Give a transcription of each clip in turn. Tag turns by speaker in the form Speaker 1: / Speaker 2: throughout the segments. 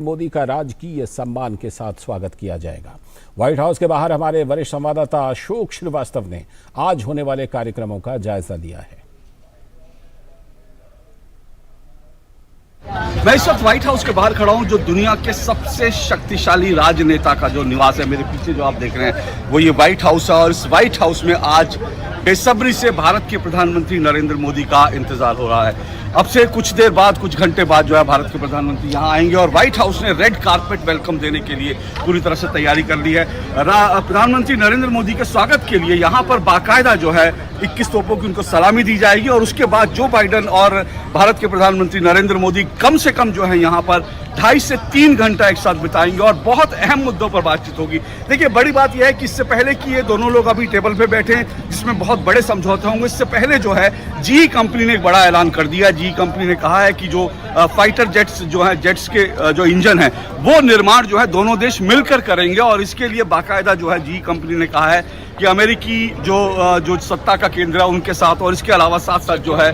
Speaker 1: मोदी का राजकीय सम्मान के साथ स्वागत किया जाएगा। व्हाइट हाउस के बाहर हमारे वरिष्ठ संवाददाता अशोक श्रीवास्तव ने आज होने वाले कार्यक्रमों का जायजा लिया है।
Speaker 2: मैं इस वक्त व्हाइट हाउस के बाहर खड़ा हूं, जो दुनिया के सबसे शक्तिशाली राजनेता का जो निवास है। मेरे पीछे जो आप देख रहे हैं वो ये व्हाइट हाउस है और इस व्हाइट हाउस में आज बेसब्री से भारत के प्रधानमंत्री नरेंद्र मोदी का इंतजार हो रहा है। अब से कुछ देर बाद, कुछ घंटे बाद जो है भारत के प्रधानमंत्री यहाँ आएंगे और व्हाइट हाउस ने रेड कारपेट वेलकम देने के लिए पूरी तरह से तैयारी कर ली है। प्रधानमंत्री नरेंद्र मोदी के स्वागत के लिए यहाँ पर बाकायदा जो है 21 तोपों की उनको सलामी दी जाएगी और उसके बाद जो बाइडेन और भारत के प्रधानमंत्री नरेंद्र मोदी कम से कम जो है यहाँ पर 2.5 से 3 घंटा एक साथ बिताएंगे और बहुत अहम मुद्दों पर बातचीत होगी। देखिए, बड़ी बात यह है कि इससे पहले कि ये दोनों लोग अभी टेबल पे बैठे हैं जिसमें बहुत बड़े समझौते होंगे, इससे पहले जो है जीई कंपनी ने एक बड़ा ऐलान कर दिया। जीई कंपनी ने कहा है कि जो फाइटर जेट्स जो है, जेट्स के जो इंजन है वो निर्माण जो है दोनों देश मिलकर करेंगे और इसके लिए बाकायदा जो है जीई कंपनी ने कहा है कि अमेरिकी जो सत्ता का केंद्र है उनके साथ और इसके अलावा साथ साथ जो है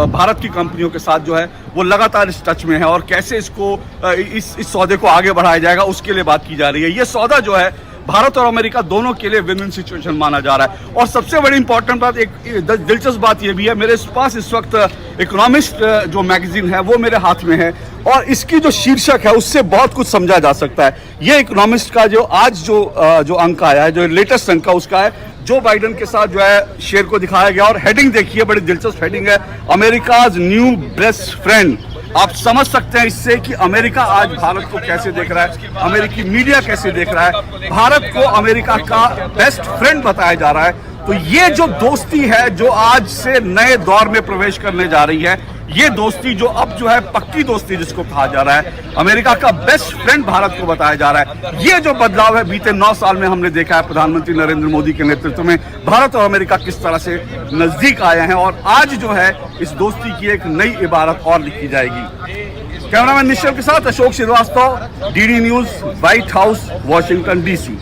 Speaker 2: भारत की कंपनियों के साथ जो है वो लगातार इस टच में है और कैसे इसको इस सौदे को आगे बढ़ाया जाएगा उसके लिए बात की जा रही है। ये सौदा जो है भारत और अमेरिका दोनों के लिए विन विन सिचुएशन माना जा रहा है। और सबसे बड़ी इंपॉर्टेंट बात, एक दिलचस्प बात यह भी है, मेरे पास इस वक्त इकोनॉमिस्ट जो मैगजीन है वो मेरे हाथ में है और इसकी जो शीर्षक है उससे बहुत कुछ समझा जा सकता है। ये इकोनॉमिस्ट का जो आज जो अंक आया है, जो लेटेस्ट अंक का उसका है, जो बाइडेन के साथ जो है शेयर को दिखाया गया और हेडिंग देखिए, बड़ी दिलचस्प हेडिंग है, अमेरिकाज न्यू बेस्ट फ्रेंड। आप समझ सकते हैं इससे कि अमेरिका आज भारत को कैसे देख रहा है, अमेरिकी मीडिया कैसे देख रहा है, भारत को अमेरिका का बेस्ट फ्रेंड बताया जा रहा है। तो ये जो दोस्ती है जो आज से नए दौर में प्रवेश करने जा रही है, ये दोस्ती जो अब जो है पक्की दोस्ती जिसको कहा जा रहा है, अमेरिका का बेस्ट फ्रेंड भारत को बताया जा रहा है। ये जो बदलाव है बीते 9 साल में हमने देखा है प्रधानमंत्री नरेंद्र मोदी के नेतृत्व में भारत और अमेरिका किस तरह से नजदीक आए हैं और आज जो है इस दोस्ती की एक नई इबारत और लिखी जाएगी। कैमरामैन निश्चल के साथ Ashok Srivastava, DD News, White House, Washington DC.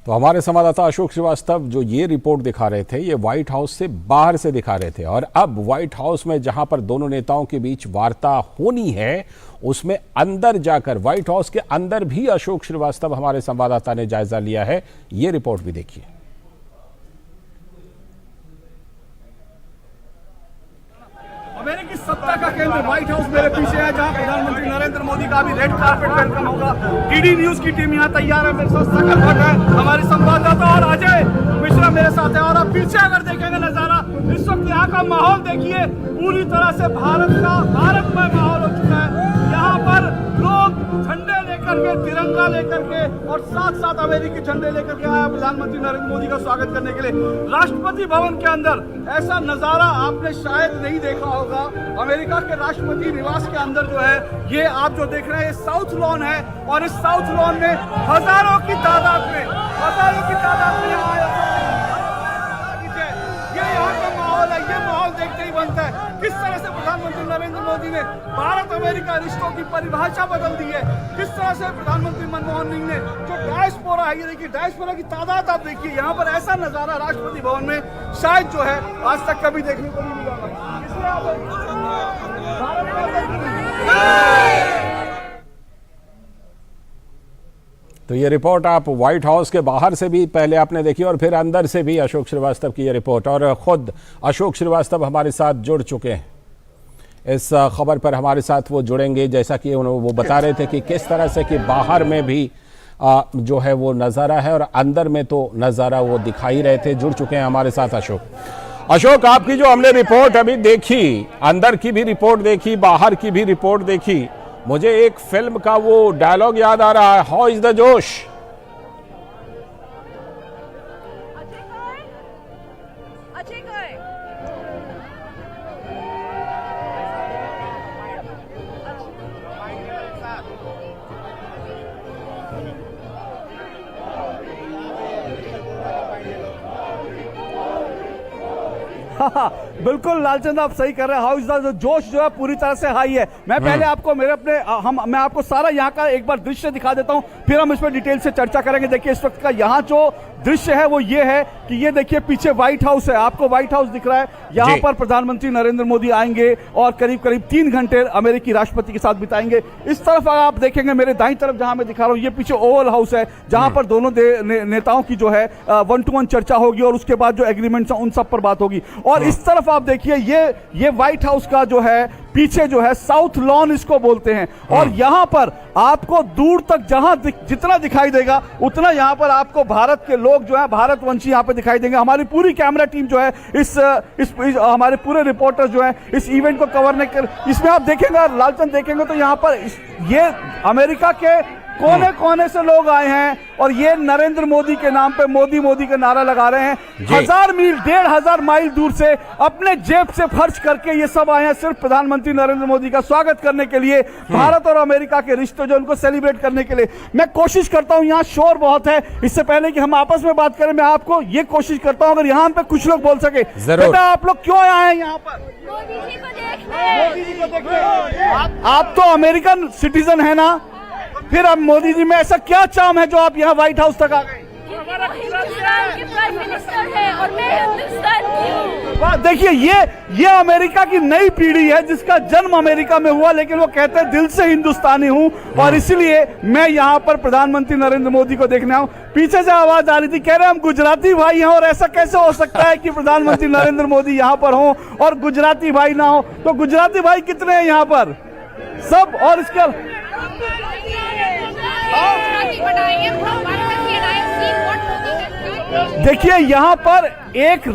Speaker 1: तो हमारे संवाददाता अशोक श्रीवास्तव जो ये रिपोर्ट दिखा रहे थे, ये व्हाइट हाउस से बाहर से दिखा रहे थे और अब व्हाइट हाउस में जहां पर दोनों नेताओं के बीच वार्ता होनी है उसमें अंदर जाकर, व्हाइट हाउस के अंदर भी अशोक श्रीवास्तव हमारे संवाददाता ने जायजा लिया है। ये रिपोर्ट भी देखिए।
Speaker 2: अमेरिकी सत्ता का केंद्र व्हाइट हाउस मेरे पीछे है, जहां प्रधानमंत्री नरेंद्र मोदी का भी रेड कारपेट वेलकम होगा। डीडी न्यूज की टीम यहां तैयार है, मेरे साथ सकल भट्ट है हमारे संवाददाता और अजय मिश्रा मेरे साथ है। और आप पीछे अगर देखेंगे नजारा, इस वक्त यहाँ का माहौल देखिए, पूरी तरह से भारतमय माहौल हो चुका है। यहाँ पर लोग झंडे लेकर के, तिरंगा लेकर के और साथ साथ अमेरिकी झंडे लेकर के आया प्रधानमंत्री नरेंद्र मोदी का स्वागत करने के लिए। राष्ट्रपति भवन के अंदर ऐसा नजारा आपने शायद नहीं देखा होगा। अमेरिका के राष्ट्रपति निवास के अंदर जो है, ये आप जो देख रहे हैं, ये साउथ लॉन है और इस साउथ लॉन में हजारों की तादाद में यहाँ का माहौल है। ये माहौल देखते ही बनता है किस तरह से प्रधानमंत्री नरेंद्र मोदी ने भारत अमेरिका रिश्तों की परिभाषा बदल दी है, किस तरह से प्रधानमंत्री मनमोहन सिंह ने जो डायस्पोरा है, ये देखिए डायस्पोरा की तादाद आप देखिए। यहाँ पर ऐसा नजारा राष्ट्रपति भवन में शायद जो है आज तक कभी देखने को नहीं मिला।
Speaker 1: तो ये रिपोर्ट आप व्हाइट हाउस के बाहर से भी पहले आपने देखी और फिर अंदर से भी अशोक श्रीवास्तव की ये रिपोर्ट, और खुद अशोक श्रीवास्तव हमारे साथ जुड़ चुके हैं। इस खबर पर हमारे साथ वो जुड़ेंगे, जैसा कि वो बता रहे थे कि किस तरह से कि बाहर में भी जो है वो नज़ारा है और अंदर में तो नज़ारा वो दिखाई रहे थे। जुड़ चुके हैं हमारे साथ अशोक, आपकी जो हमने रिपोर्ट अभी देखी, अंदर की भी रिपोर्ट देखी, बाहर की भी रिपोर्ट देखी, मुझे एक फिल्म का वो डायलॉग याद आ रहा है, हाउ इज द जोश।
Speaker 3: बिल्कुल लालचंद, आप सही कर रहे हैं। हाउस द जोश जो है पूरी तरह से हाई है। मैं पहले आपको मैं आपको सारा यहाँ का एक बार दृश्य दिखा देता हूँ, फिर हम इस पर डिटेल से चर्चा करेंगे। देखिए इस वक्त का यहाँ जो दृश्य है वो ये है कि ये देखिए पीछे व्हाइट हाउस है, आपको व्हाइट हाउस दिख रहा है। यहाँ
Speaker 1: जी।
Speaker 3: पर प्रधानमंत्री नरेंद्र मोदी आएंगे और करीब करीब 3 घंटे अमेरिकी राष्ट्रपति के साथ बिताएंगे। इस तरफ अगर आप देखेंगे मेरे दाईं तरफ जहां मैं दिखा रहा हूँ, ये पीछे ओवल हाउस है जहां पर दोनों नेताओं की जो है 1-to-1 चर्चा होगी और उसके बाद जो एग्रीमेंट्स हैं उन सब पर बात होगी। और इस तरफ आप देखिए ये व्हाइट हाउस का जो है पीछे जो है साउथ लॉन इसको बोलते हैं। और यहां पर आपको दूर तक जहां जितना दिखाई देगा उतना यहां पर आपको भारत के लोग जो है भारतवंशी यहां पे दिखाई देंगे। हमारी पूरी कैमरा टीम जो है इस हमारे पूरे रिपोर्टर जो है इस इवेंट को कवर नहीं कर, इसमें आप देखेंगे लालचंद देखेंगे तो यहां पर ये अमेरिका के कोने कोने से लोग आए हैं और ये नरेंद्र मोदी के नाम पे मोदी मोदी का नारा लगा रहे हैं। 1000 मील 1500 माइल दूर से अपने जेब से खर्च करके ये सब आए हैं सिर्फ प्रधानमंत्री नरेंद्र मोदी का स्वागत करने के लिए, भारत और अमेरिका के रिश्ते जो उनको सेलिब्रेट करने के लिए। मैं कोशिश करता हूं, यहाँ शोर बहुत है, इससे पहले कि हम आपस में बात करें मैं आपको ये कोशिश करता हूं अगर यहाँ पे कुछ लोग बोल सके। बेटा आप लोग क्यों आए हैं यहाँ पर?
Speaker 4: मोदी जी को देखने।
Speaker 3: मोदी जी को देखने। आप तो अमेरिकन सिटीजन है ना, फिर अब मोदी जी में ऐसा क्या चाम है जो आप यहाँ व्हाइट हाउस तक आ गए?
Speaker 4: हिंदुस्तान के प्राइम मिनिस्टर है और मैं हिंदुस्तान की हूँ।
Speaker 3: देखिए ये अमेरिका की नई पीढ़ी है जिसका जन्म अमेरिका में हुआ, लेकिन वो कहते हैं दिल से हिंदुस्तानी हूँ और इसीलिए मैं यहाँ पर प्रधानमंत्री नरेंद्र मोदी को देखने आऊँ। पीछे से आवाज आ रही थी, कह रहे हम गुजराती भाई हैं और ऐसा कैसे हो सकता है कि प्रधानमंत्री नरेंद्र मोदी यहाँ पर हो और गुजराती भाई ना हो। तो गुजराती भाई कितने हैं यहाँ पर? सब। और इसके देखिए यहाँ पर एक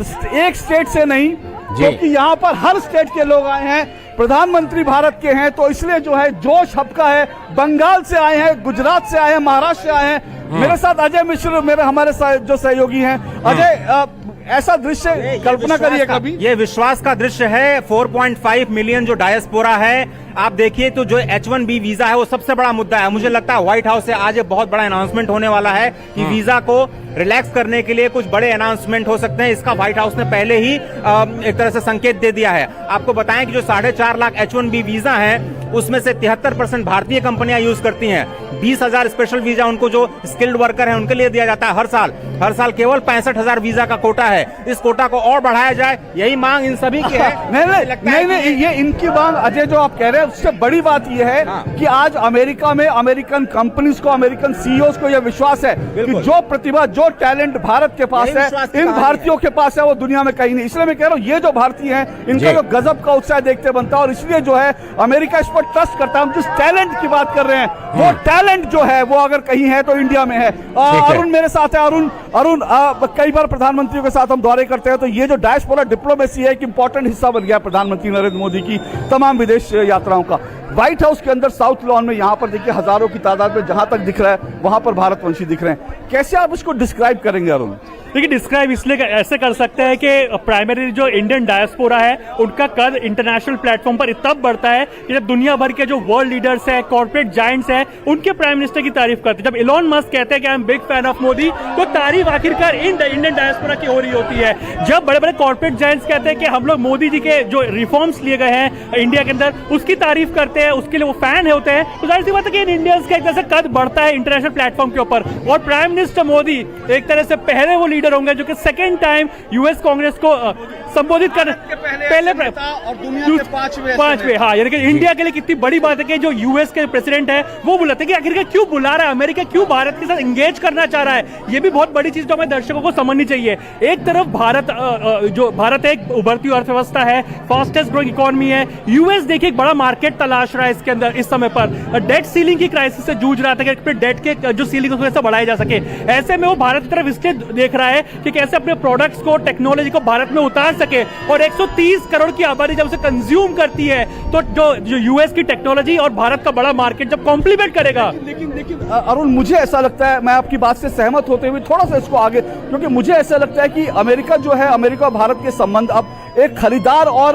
Speaker 3: स्टेट से नहीं, क्योंकि यहाँ पर हर स्टेट के लोग आए हैं। प्रधानमंत्री भारत के हैं तो इसलिए जो है जोश हबका है। बंगाल से आए हैं, गुजरात से आए हैं, महाराष्ट्र से आए हैं। मेरे साथ अजय मिश्र हमारे जो सहयोगी हैं। अजय, ऐसा दृश्य कल्पना करिए कभी।
Speaker 5: ये विश्वास का दृश्य है। 4.5 मिलियन जो डायस्पोरा है, आप देखिए तो जो H1B वीजा है वो सबसे बड़ा मुद्दा है। मुझे लगता है व्हाइट हाउस से आज एक बहुत बड़ा अनाउंसमेंट होने वाला है कि वीजा को रिलैक्स करने के लिए कुछ बड़े अनाउंसमेंट हो सकते हैं। इसका व्हाइट हाउस ने पहले ही एक तरह से संकेत दे दिया है। आपको बताएं कि जो 4.5 लाख H1B वीजा है उसमें से 73% भारतीय कंपनियां यूज करती हैं। 20,000 स्पेशल वीजा उनको जो स्किल्ड वर्कर हैं उनके लिए दिया जाता है हर साल केवल 65,000 वीजा का कोटा है। इस कोटा को और बढ़ाया जाए, यही मांग इन सभी की है।
Speaker 3: नहीं, ये इनकी मांग अजय जो आप कह रहे हैं उससे बड़ी बात यह है कि आज अमेरिका में अमेरिकन कंपनीज को, अमेरिकन सीईओज को यह विश्वास है कि जो प्रतिभा, जो टैलेंट भारत के पास है, इन भारतीयों के पास है, वो दुनिया में कहीं नहीं। इसलिए मैं कह रहा हूँ ये जो भारतीय हैं इनका जो गजब का उत्साह देखते बनता है और इसलिए जो है अमेरिका इस पर ट्रस्ट करता है। हम जिस टैलेंट की बात कर रहे हैं वो टैलेंट जो है वो अगर कहीं है तो इंडिया में है। अरुण मेरे साथ है। अरुण कई बार प्रधानमंत्रियों के साथ हम दौरे करते हैं तो ये जो डायस्पोरा डिप्लोमेसी है एक इंपॉर्टेंट हिस्सा बन गया प्रधानमंत्री नरेंद्र मोदी की तमाम विदेश यात्राओं का। व्हाइट हाउस के अंदर साउथ लॉन में यहाँ पर देखिए हजारों की तादाद में जहां तक दिख रहा है वहां पर भारतवंशी दिख रहे हैं। कैसे आप इसको डिस्क्राइब करेंगे अरुण?
Speaker 6: देखिए डिस्क्राइब इसलिए ऐसे कर सकते हैं कि प्राइमरी जो इंडियन डायस्पोरा है उनका कद इंटरनेशनल प्लेटफॉर्म पर तब बढ़ता है कि जब दुनिया भर के जो वर्ल्ड लीडर्स हैं, कॉर्पोरेट जायंट्स हैं, उनके प्राइम मिनिस्टर की तारीफ करते हैं। जब इलॉन मस्क कहते हैं कि I am big fan of Modi, तो तारीफ आखिरकार इंडियन डायस्पोरा की हो रही होती है। जब बड़े बड़े कॉर्पोरेट जायंट्स कहते हैं कि हम लोग मोदी जी के जो रिफॉर्म्स लिए गए हैं इंडिया के अंदर उसकी तारीफ करते हैं, उसके लिए वो फैन होते हैं, तो जाहिर सी बात है कि इन इंडियंस का एक तरह से कद बढ़ता है इंटरनेशनल प्लेटफॉर्म के ऊपर। और प्राइम मिनिस्टर मोदी एक तरह से पहले वो लीडर होंगे जो कि सेकेंड टाइम यूएस कांग्रेस को संबोधित कर पहले
Speaker 3: और दुनिया के
Speaker 6: पांचवे। हाँ, यानी कि इंडिया के लिए कितनी बड़ी बात है कि जो यूएस के प्रेसिडेंट है वो बुलाते हैं कि आखिरकार क्यों बुला रहा है, अमेरिका क्यों भारत के साथ एंगेज करना चाह रहा है। ये भी बहुत बड़ी चीज जो हमें दर्शकों को समझनी चाहिए। एक तरफ भारत एक उभरती अर्थव्यवस्था है, फास्टेस्ट ग्रोइंग इकोनॉमी है। यूएस देखिए एक बड़ा मार्केट तलाश रहा है इसके अंदर इस समय पर। डेट सीलिंग की क्राइसिस से जूझ रहा था कि डेट के जो सीलिंग उसको कैसे बढ़ाया जा सके। ऐसे में वो भारत की तरफ इसलिए देख रहा है कि कैसे अपने प्रोडक्ट्स को, टेक्नोलॉजी को भारत में उतार सके। और 130 करोड़ की आबादी जब उसे कंज्यूम करती है तो जो यूएस की टेक्नोलॉजी और भारत का बड़ा मार्केट जब कॉम्प्लीमेंट करेगा।
Speaker 3: लेकिन अरुण मुझे ऐसा लगता है, मैं आपकी बात से सहमत होते हुए थोड़ा सा इसको आगे, क्योंकि मुझे ऐसा लगता है कि अमेरिका जो है, अमेरिका और भारत के संबंध अब एक खरीदार और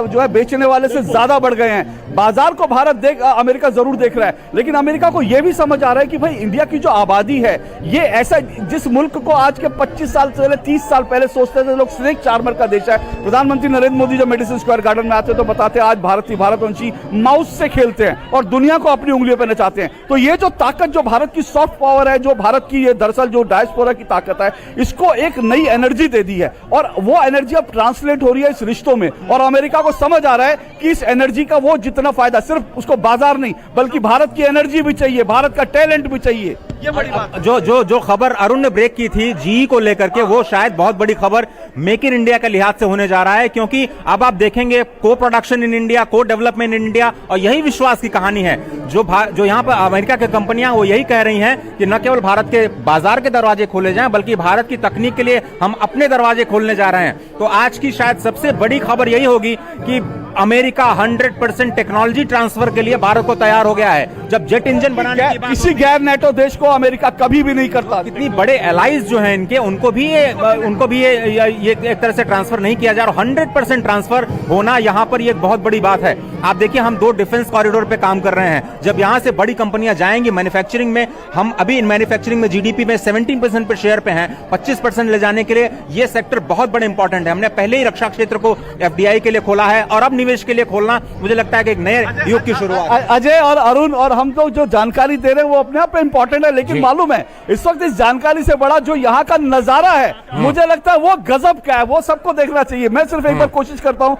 Speaker 3: जो है बेचने वाले से ज्यादा बढ़ गए हैं। बाजार को भारत अमेरिका जरूर देख रहा है, लेकिन अमेरिका को यह भी समझ आ रहा है कि भाई इंडिया की जो आबादी है, ये ऐसा जिस मुल्क को आज के 25 साल पहले 30 साल पहले सोचते थे लोग स्नेक चार्मर का देश है। प्रधानमंत्री नरेंद्र मोदी जब मेडिसिन स्क्वायर गार्डन में आते हैं तो बताते हैं आज भारतवंशी माउस से खेलते हैं और दुनिया को अपनी उंगलियों पर नचाते हैं। तो ये जो ताकत, जो भारत की सॉफ्ट पावर है, जो भारत की ये दरअसल जो डायस्पोरा की ताकत है, इसको एक नई एनर्जी दे दी है और वो एनर्जी अब ट्रांसलेट हो रही है इस रिश्तों में। और अमेरिका को समझ आ रहा है कि इस एनर्जी का वो जितना फायदा, सिर्फ उसको बाजार नहीं बल्कि भारत की एनर्जी भी चाहिए, भारत का टैलेंट भी चाहिए। ये बड़ी बात है।
Speaker 5: जो खबर अरुण ने ब्रेक की थी जीई को लेकर के, वो शायद बहुत बड़ी खबर मेक इन इंडिया के लिहाज से होने जा रहा है, क्योंकि अब आप देखेंगे को प्रोडक्शन इन इंडिया, को डेवलपमेंट इन इंडिया, और यही विश्वास की कहानी है। जो यहाँ पर अमेरिका की कंपनियां वो यही कह रही हैं कि न केवल भारत के बाजार के दरवाजे खोले जाएं, बल्कि भारत की तकनीक के लिए हम अपने दरवाजे खोलने जा रहे हैं। तो आज की शायद सबसे बड़ी खबर यही होगी कि अमेरिका 100% टेक्नोलॉजी ट्रांसफर के लिए भारत को तैयार हो गया है। जब जेट इंजन बनाने की बात,
Speaker 3: किसी गैर नेटो देश को अमेरिका कभी भी नहीं करता।
Speaker 5: इतनी बड़े एलाइज जो हैं इनके, उनको भी ये एक तरह से ट्रांसफर नहीं किया जा रहा। 100% ट्रांसफर होना यहाँ पर ये एक बहुत बड़ी बात है। आप देखिए, हम 2 डिफेंस कॉरिडोर पे काम कर रहे हैं। जब यहाँ से बड़ी कंपनियां जाएंगी मैन्युफैक्चरिंग में, हम अभी इन मैन्युफैक्चरिंग में जीडीपी में 17% पे शेयर पे हैं, 25% ले जाने के लिए ये सेक्टर बहुत बड़े इंपॉर्टेंट है। हमने पहले ही रक्षा क्षेत्र को एफडीआई के लिए खोला है और अब निवेश के लिए खोलना, मुझे लगता है कि एक नए युग की शुरुआत।
Speaker 3: अजय और अरुण और हम तो जो जानकारी दे रहे हैं वो अपने आप में इंपॉर्टेंट है, लेकिन मालूम है इस वक्त इस जानकारी से बड़ा जो यहाँ का नजारा है, मुझे लगता है वो गजब का है, वो सबको देखना चाहिए। मैं सिर्फ एक बार कोशिश करता हूँ,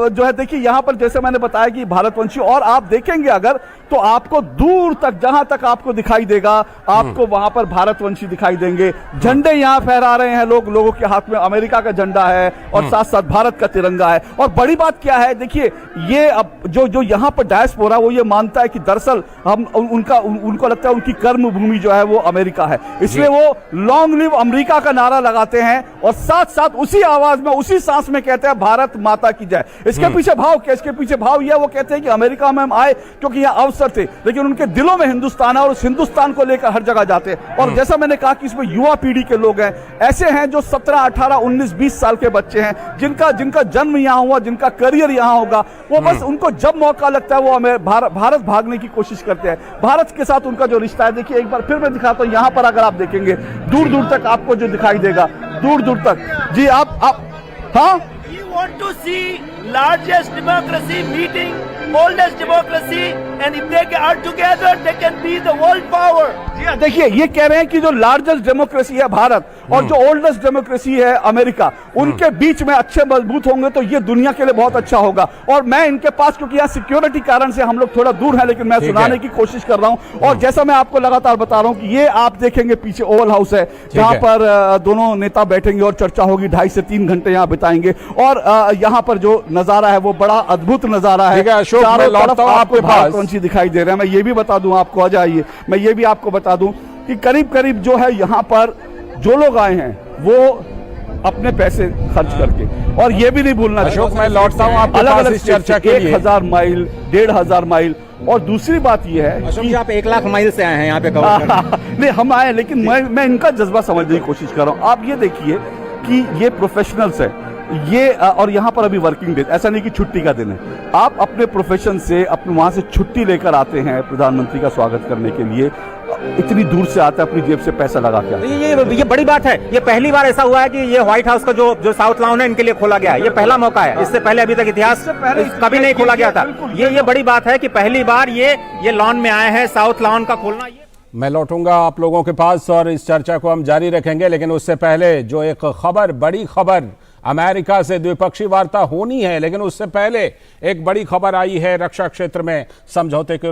Speaker 3: जो है देखिए यहाँ पर जैसे मैंने बताया कि भारतवंशी, और आप देखेंगे अगर तो आपको दूर तक जहां तक आपको दिखाई देगा, आपको वहां पर भारतवंशी दिखाई देंगे। झंडे यहां फहरा रहे हैं लोगों के हाथ में अमेरिका का झंडा है और साथ साथ भारत का तिरंगा है। और बड़ी बात क्या है, देखिए ये अब जो यहां पर डायस्पोरा वो ये मानता है कि दरअसल हम उनको लगता है उनकी कर्म भूमि जो है वो अमेरिका है, इसलिए वो लॉन्ग लिव अमेरिका का नारा लगाते हैं और साथ साथ उसी आवाज में उसी सांस में कहते हैं भारत माता की जय। इसके पीछे भाव क्या? इसके पीछे भाव यह, वो कहते हैं कि अमेरिका में हम आए क्योंकि यह अवसर थे, लेकिन उनके दिलों में हिंदुस्तान है और उस हिंदुस्तान को लेकर हर जगह जाते हैं। और जैसा मैंने कहा कि इसमें युवा पीढ़ी के लोग हैं, ऐसे हैं जो 17, 18, 19, 20 साल के बच्चे हैं, जिनका जन्म यहां हुआ, जिनका करियर यहां होगा, वो बस उनको जब मौका लगता है वो भारत भागने की कोशिश करते हैं। भारत के साथ उनका जो रिश्ता है, देखिए एक बार फिर मैं दिखाता हूं, यहां पर अगर आप देखेंगे दूर दूर तक आपको जो दिखाई देगा, दूर दूर तक जी आप हाँ,
Speaker 7: We want to see largest democracy meeting oldest democracy, and if they are together, they can be the world power.
Speaker 3: देखिए ये कह रहे हैं कि जो लार्जेस्ट डेमोक्रेसी है भारत और जो ओल्डेस्ट डेमोक्रेसी है अमेरिका, उनके बीच में अच्छे मजबूत होंगे तो ये दुनिया के लिए बहुत अच्छा होगा। और मैं इनके पास, क्योंकि यहाँ सिक्योरिटी कारण से हम लोग थोड़ा दूर हैं, लेकिन मैं सुनाने की कोशिश कर रहा हूँ। और जैसा मैं आपको लगातार बता रहा हूँ कि ये आप देखेंगे पीछे ओवल हाउस है, जहां पर दोनों नेता बैठेंगे और चर्चा होगी, 2.5 से 3 घंटे यहाँ बिताएंगे। और यहाँ पर जो नजारा है वो बड़ा अद्भुत नजारा है। चारों तरफ आपको भारतवंशी दिखाई दे रहे हैं। मैं ये भी बता दूं आपको, आ जाइए, मैं ये भी आपको बता दूं कि करीब करीब जो है यहाँ पर जो लोग आए हैं वो अपने पैसे खर्च करके, और ये भी नहीं भूलना
Speaker 1: अशोक, मैं लौटता हूं आपके
Speaker 3: अलग
Speaker 1: पास
Speaker 3: अलग
Speaker 1: इस चर्चा के लिए।
Speaker 3: 1000 माइल, 1500 माइल। और दूसरी बात ये है
Speaker 5: अशोक जी, आप 1 लाख माइल से आए हैं यहाँ पे कवर करने।
Speaker 3: नहीं, हम आए, लेकिन मैं इनका जज्बा समझने की कोशिश कर रहा हूँ। आप ये देखिए कि ये प्रोफेशनल्स है ये, और यहाँ पर अभी वर्किंग डे, ऐसा नहीं कि छुट्टी का दिन है। आप अपने प्रोफेशन से, अपने वहां से छुट्टी लेकर आते हैं प्रधानमंत्री का स्वागत करने के लिए, इतनी दूर से आते हैं, अपनी जेब से पैसा लगा के।
Speaker 5: ये बड़ी बात है। ये पहली बार ऐसा हुआ है कि ये व्हाइट हाउस का जो साउथ लॉन है इनके लिए खोला गया है। ये पहला मौका है, इससे पहले अभी तक इतिहास कभी नहीं खोला गया था। ये बड़ी बात है कि पहली बार ये लॉन में आए हैं, साउथ लॉन का खोलना।
Speaker 1: मैं लौटूंगा आप लोगों के पास और इस चर्चा को हम जारी रखेंगे, लेकिन उससे पहले जो एक खबर, बड़ी खबर, अमेरिका से द्विपक्षीय वार्ता होनी है, लेकिन उससे पहले एक बड़ी खबर आई है रक्षा क्षेत्र में समझौते के